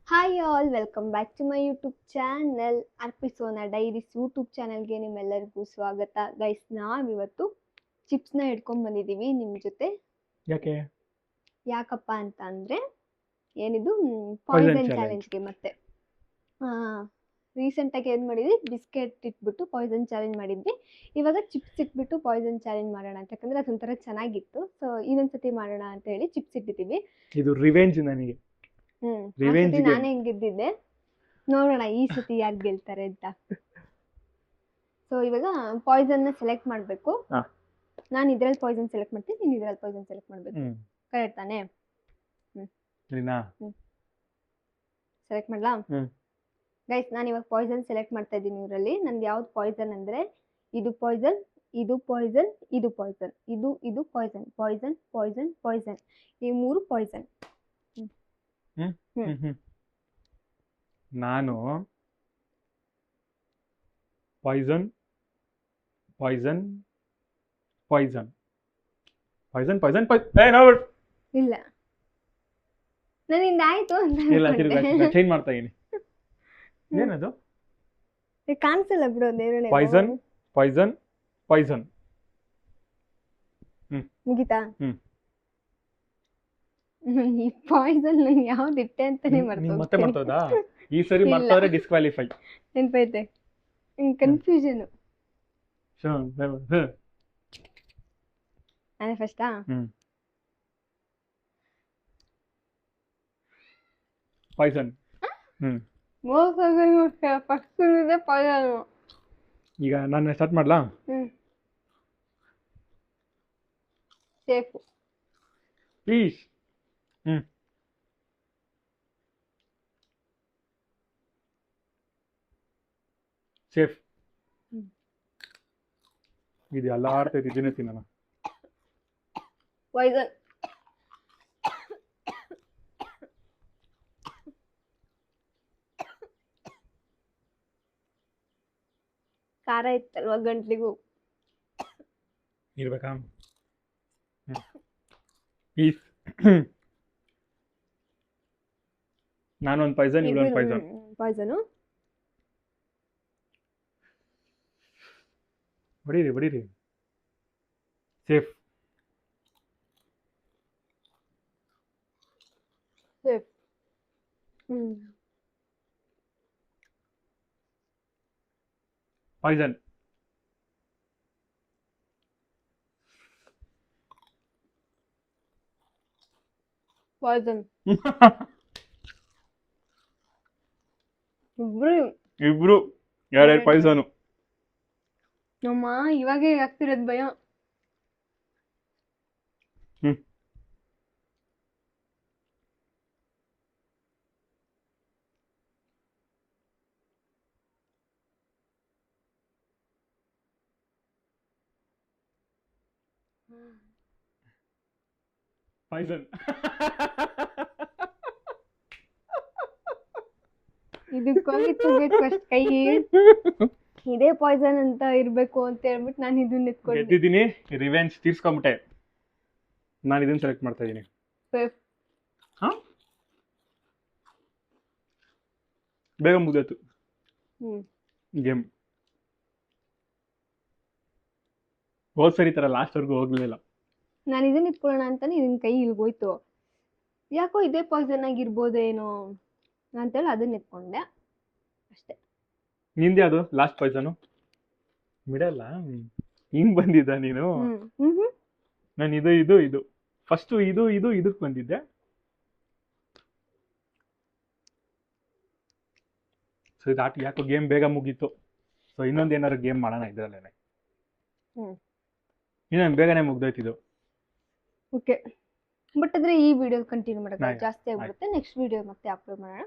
Hi all welcome back to my YouTube channel ಅರ್ಪಿಸೋನ diaries YouTube ಚಾನಲ್ಗೆ ನಿಮ್ಮೆಲ್ಲರಿಗೂ ಸ್ವಾಗತ. ಗೈಸ್, ನಾವಿವತ್ತು ಚಿಪ್ಸ್ನ ಹಿಡ್ಕೊಂಡು ಬಂದಿದ್ದೀವಿ ನಿಮ್ಮ ಜೊತೆ. ಯಾಕಪ್ಪ ಅಂತ ಅಂದರೆ ಏನಿದು ಪಾಯ್ಸನ್ ಚಾಲೆಂಜ್ಗೆ. ಮತ್ತೆ ರೀಸೆಂಟಾಗಿ ಏನು ಮಾಡಿದ್ವಿ, ಬಿಸ್ಕೆಟ್ ಇಟ್ಬಿಟ್ಟು ಪಾಯ್ಸನ್ ಚಾಲೆಂಜ್ ಮಾಡಿದ್ವಿ. ಇವಾಗ ಚಿಪ್ಸ್ ಇಟ್ಬಿಟ್ಟು ಪಾಯ್ಸನ್ ಚಾಲೆಂಜ್ ಮಾಡೋಣ ಅಂತ, ಯಾಕಂದರೆ ಅದೊಂಥರ ಚೆನ್ನಾಗಿತ್ತು. ಸೊ ಇನ್ನೊಂದ್ಸತಿ ಮಾಡೋಣ ಅಂತ ಹೇಳಿ ಚಿಪ್ಸ್ ಇಟ್ಟಿದ್ದೀವಿ. ಇದು ರಿವೆಂಜ್ ನನಗೆ. ನಾನೇ ಹೆಂಗ್ ಗೆದ್ದಿದ್ದೆ ನೋಡೋಣ ಈ ಸತಿ ಯಾರು ಗೆಲ್ತಾರೆ ಅಂತ. ಸೊ ಇವಾಗ ಪಾಯ್ಸನ್ ನ ಸೆಲೆಕ್ಟ್ ಮಾಡ್ಬೇಕು. ನಾನು ಇದ್ರಲ್ಲಿ ಪಾಯ್ಸನ್ ಸೆಲೆಕ್ಟ್ ಮಾಡ್ತೀನಿ, ನೀನು ಇದ್ರಲ್ಲಿ ಪಾಯ್ಸನ್ ಸೆಲೆಕ್ಟ್ ಮಾಡ್ಬೇಕು. ಕರೆಕ್ಟ್ ತಾನೇ? ಸೆಲೆಕ್ಟ್ ಮಾಡ್ಲಾ? ಗೈಸ್, ನಾನು ಇವಾಗ ಪಾಯ್ಸನ್ ಸೆಲೆಕ್ಟ್ ಮಾಡ್ತಾ ಇದ್ದೀನಿ. ಇದರಲ್ಲಿ ನನ್ಗೆ ಯಾವ್ದು ಪಾಯ್ಸನ್ ಅಂದ್ರೆ ಇದು ಪಾಯ್ಸನ್, ಇದು ಪಾಯ್ಸನ್, ಇದು ಪಾಯ್ಸನ್, ಇದು ಪಾಯ್ಸನ್, ಪಾಯ್ಸನ್, ಪಾಯ್ಸನ್, ಪಾಯ್ಸನ್, ಈ ಮೂರು ಪಾಯ್ಸನ್. ನಾನು poison poison poison poison poison ಇಲ್ಲ, ನನ್ನಿಂದ ಆಯ್ತು ಅಂತ ಚೇಂಜ್ ಮಾಡ್ತಾ ಇದೀನಿ. ಏನದು ಕಾಣಿಸಲ್ಲ ಬಿಡು. ಪಾಯ್ಸನ್ ಪಾಯ್ಸನ್ ಪಾಯ್ಸನ್ ಮುಗಿತಾ? ಈ ಪಾಯ್ಸನ್ ಯಾವ್ದು ಇಟ್ಟೆ ಅಂತಾನೆ ಮತ್ತೆ ಮಾಡ್ತೋದಾ? ಈ ಸರಿ ಮಾಡ್ತಾದ್ರೆ ಡಿಸ್ಕ್ವಾಲಿಫೈ. ನೆನಪೈತೆ? ಕನ್ಫ್ಯೂಷನ್. ಅದೇ ಫಸ್ಟಾ? ಪಾಯ್ಸನ್. ಈಗ ನಾನು ಸ್ಟಾರ್ಟ್ ಮಾಡ್ಲಾ? Safe please. ಸೇಫ್. ಇದು ಎಲ್ಲ ಆಡ್ತೈತಿ, ಇದನ್ನೇ ತಿನ್ನೋಣ. ಪಾಯ್ಸನ್. ಖಾರ ಇತ್ತಲ್ವಾ ಗಂಟ್ಲಿಗೂ ಇರ್ಬೇಕಾ? ಪ್ಲೀಸ್. ನಾನೊಂದು ಪಾಯ್ಸನ್, ಇವಳೊಂದು ಪಾಯ್ಸನ್. ಪಾಯ್ಸನು ಬಡೀರಿ ಬಡೀರಿ. ಸೇಫ್. ಸೇಫ್. ಪಾಯ್ಸನ್. ಪಾಯ್ಸನ್. ಇಬ್ರು ಎರಡೆರಡು ಪಾಯ್ಸನು. ನಮ್ಮ ಇವಾಗ ಆಗ್ತಿರೋದು ಭಯ. ಪಾಯ್ಸನ್. ಇದಕ್ಕೋಗಿತ್ತು ಫಸ್ಟ್ ಕೈ. ಇದೇ ಪಾಯ್ಸನ್ ಅಂತ ಇರ್ಬೇಕು ಅಂತ ಹೇಳ್ಬಿಟ್ಟು ನಾನು ಇದನ್ನ ಎತ್ಕೊಂಡು ಗೆದ್ದಿದ್ದೀನಿ. ರಿವೆಂಜ್ ತೀರ್ಸ್ಕೊಂಬಿಟ್ಟೆ. ನಾನು ಇದನ್ನ ಸೆಲೆಕ್ಟ್ ಮಾಡ್ತಾ ಇದ್ದೀನಿ. ಬೇಗ ಮುಗಿದೋಯ್ತು ಗೇಮ್. ಹೋದ್ ಸರಿ ತರ ಲಾಸ್ಟ್ವರೆಗೂ ಹೋಗ್ಲಿಲ್ಲ. ನಾನು ಇದನ್ನ ಇಟ್ಕೊಳ್ಳೋಣ ಅಂತಾನೆ ಇದನ್ನ ಕೈ ಇಲ್ಗೋಯ್ತು. ಯಾಕೋ ಇದೇ ಪಾಯ್ಸನ್ ಆಗಿರ್ಬೋದೇನೋ ಅಂತೇಳಿ ಅದನ್ನ ಎತ್ಕೊಂಡೆ ಅಷ್ಟೇ. ನಿಂದೆ ಅದು ಲಾಸ್ಟ್ ಪಾಯ್ಸನು ಬಿಡಲ್ಲ. ಹಿಂಗ್ ಬಂದಿದ್ದ ನೀನು? ನಾನು ಇದು ಇದು ಇದು ಫಸ್ಟ್ ಇದು ಇದು ಇದಕ್ಕೆ ಬಂದಿದ್ದೆ. ಸೊ ಇದು ಆಟ ಯಾಕೋ ಗೇಮ್ ಬೇಗ ಮುಗೀತು. ಸೊ ಇನ್ನೊಂದು ಏನಾದ್ರು ಗೇಮ್ ಮಾಡೋಣ ಇದ್ರಲ್ಲೇನೆ. ಇನ್ನೊಂದು ಬೇಗನೆ ಮುಗ್ದೋಯ್ತಿದ್ದು. ಓಕೆ, ಬಟ್ ಆದ್ರೆ ಈ ವಿಡಿಯೋ ಕಂಟಿನ್ಯೂ ಮಾಡೋದು ಜಾಸ್ತಿ ಆಗ್ಬಿಡುತ್ತೆ. ನೆಕ್ಸ್ಟ್ ವಿಡಿಯೋ ಮತ್ತೆ ಅಪ್ಲೋಡ್ ಮಾಡೋಣ.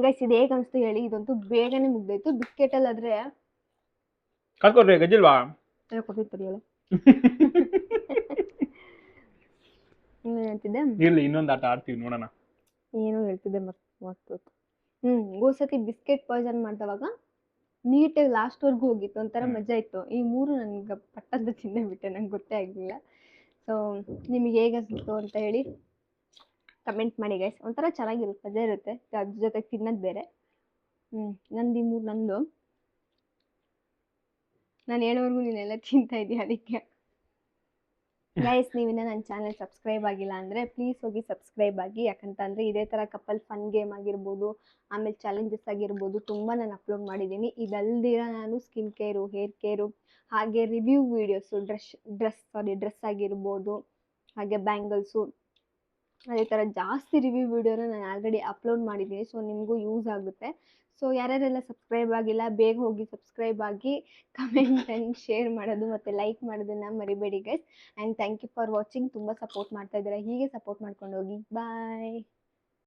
ಗೈಸ್, ಇದು ಹೇಗೆ ಅನಿಸ್ತು ಹೇಳಿ? ಇದಂತೂ ಬೇಗನೆ ಮುಗ್ದೋಯ್ತು. ಬಿಸ್ಕೆಟ್ ಅಲ್ಲಿ ಆದ್ರೆ ಕಳ್ಕೊಡ್ರಿ ಗಜ್ಜಿಲ್ವಾ? ಕೊಟ್ಟಿಲ್ಲ. ಹೇಳ್ತಿದ್ದೆ ಇರ್ಲಿ, ಇನ್ನೊಂದು ಆಟ ಆಡ್ತೀವಿ ನೋಡೋಣ. ಏನೋ ಹೇಳ್ತಿದ್ದೆ ಮರ್ತು. ಹೋದ್ಸತಿ ಬಿಸ್ಕೆಟ್ ಪಾಯ್ಸನ್ ಮಾಡಿದವಾಗ ನೀಟಾಗಿ ಲಾಸ್ಟ್ ವರ್ಗೂ ಹೋಗಿತ್ತು, ಒಂಥರ ಮಜಾ ಇತ್ತು. ಈ ಮೂರು ನನ್ಗೆ ಪಟ್ಟಂತ ತಿಂದೇ ಬಿಟ್ಟೆ, ನಂಗೆ ಗೊತ್ತೇ ಆಗಲಿಲ್ಲ. ಸೊ ನಿಮಗೆ ಹೇಗೆ ಅನಿಸ್ತು ಅಂತ ಹೇಳಿ ಕಮೆಂಟ್ ಮಾಡಿ ಗೈಸ್. ಒಂಥರ ಚೆನ್ನಾಗಿರುತ್ತೆ, ಮಜಾ ಇರುತ್ತೆ, ಅದ್ರ ಜೊತೆ ತಿನ್ನೋದು ಬೇರೆ. ನಂದು ಈ 3 ನಂದು. ನಾನು ಹೇಳೋವರೆಗೂ ನೀನೆಲ್ಲ ತಿಂತಾ ಇದೀಯ, ಅದಕ್ಕೆ ಗೈಸ್ ನೀವಿನ್ನ ನನ್ನ ಚಾನಲ್ ಸಬ್ಸ್ಕ್ರೈಬ್ ಆಗಿಲ್ಲ ಅಂದರೆ ಪ್ಲೀಸ್ ಹೋಗಿ ಸಬ್ಸ್ಕ್ರೈಬ್ ಆಗಿ. ಯಾಕಂತಂದರೆ ಇದೇ ಥರ ಕಪಲ್ ಫನ್ ಗೇಮ್ ಆಗಿರ್ಬೋದು, ಆಮೇಲೆ ಚಾಲೆಂಜಸ್ ಆಗಿರ್ಬೋದು, ತುಂಬ ನಾನು ಅಪ್ಲೋಡ್ ಮಾಡಿದ್ದೀನಿ. ಇದಲ್ದಿರ ನಾನು ಸ್ಕಿನ್ ಕೇರು, ಹೇರ್ ಕೇರು, ಹಾಗೆ ರಿವ್ಯೂ ವೀಡಿಯೋಸು, ಡ್ರೆಸ್ ಆಗಿರ್ಬೋದು, ಹಾಗೆ ಬ್ಯಾಂಗಲ್ಸು, ಅದೇ ಥರ ಜಾಸ್ತಿ ರಿವ್ಯೂ ವೀಡಿಯೋನ ನಾನು ಆಲ್ರೆಡಿ ಅಪ್ಲೋಡ್ ಮಾಡಿದ್ದೀನಿ. ಸೊ ನಿಮಗೂ ಯೂಸ್ ಆಗುತ್ತೆ. ಸೊ ಯಾರ್ಯಾರೆಲ್ಲ ಸಬ್ಸ್ಕ್ರೈಬ್ ಆಗಿಲ್ಲ ಬೇಗ ಹೋಗಿ ಸಬ್ಸ್ಕ್ರೈಬ್ ಆಗಿ, ಕಮೆಂಟ್ ಆ್ಯಂಡ್ ಶೇರ್ ಮಾಡೋದು ಮತ್ತು ಲೈಕ್ ಮಾಡೋದನ್ನು ಮರಿಬೇಡಿ guys. And thank you for watching. ತುಂಬ ಸಪೋರ್ಟ್ ಮಾಡ್ತಾ ಇದ್ದೀರಾ, ಹೀಗೆ ಸಪೋರ್ಟ್ ಮಾಡ್ಕೊಂಡು ಹೋಗಿ. ಬಾಯ್.